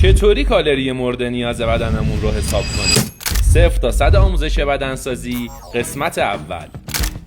چطوری کالری مورد نیاز بدنمون رو حساب کنیم؟ 0 تا 100 آموزش بدنسازی قسمت اول.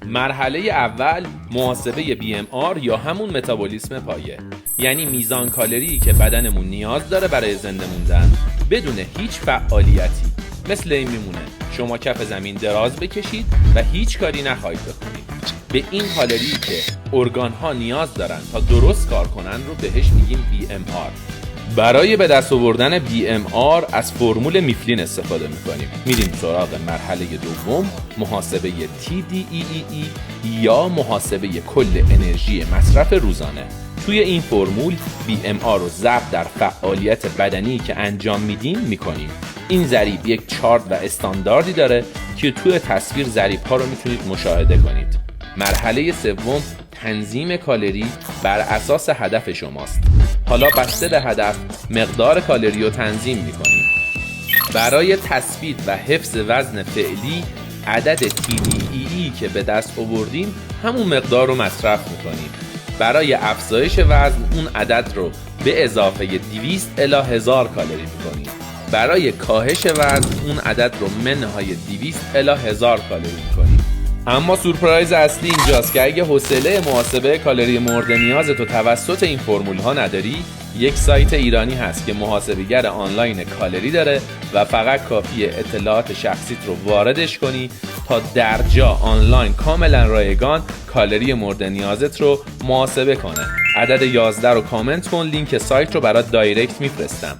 مرحله اول محاسبه BMR یا همون متابولیسم پایه، یعنی میزان کالری که بدنمون نیاز داره برای زنده موندن بدون هیچ فعالیتی. مثل این میمونه شما کف زمین دراز بکشید و هیچ کاری نخواهید بکنید. به این کالری که ارگان‌ها نیاز دارن تا درست کار کنن رو بهش میگیم BMR. برای به دست آوردن BMR از فرمول میفلین استفاده میکنیم. میریم سراغ مرحله دوم، محاسبه TDEE یا محاسبه کل انرژی مصرف روزانه. توی این فرمول BMR رو ضرب در فعالیت بدنی که انجام میدیم میکنیم. این ضریب یک چارت و استانداردی داره که توی تصویر ضریب‌ها رو میتونید مشاهده کنید. مرحله سوم تنظیم کالری بر اساس هدف شماست. حالا بسته به هدف مقدار کالری رو تنظیم میکنیم. برای تثبیت و حفظ وزن فعلی عدد TDEE که به دست آوردیم همون مقدار رو مصرف میکنیم. برای افزایش وزن اون عدد رو به اضافه 200 الی 1000 کالری میکنیم. برای کاهش وزن اون عدد رو منهای 200 الی 1000 کالری میکنیم. اما سورپرایز اصلی اینجاست که اگه حوصله محاسبه کالری مورد نیازت رو توسط این فرمول ها نداری، یک سایت ایرانی هست که محاسبه‌گر آنلاین کالری داره و فقط کافیه اطلاعات شخصیت رو واردش کنی تا در جا آنلاین کاملا رایگان کالری مورد نیازت رو محاسبه کنه. عدد 11 رو کامنت کن، لینک سایت رو برات دایرکت میفرستم.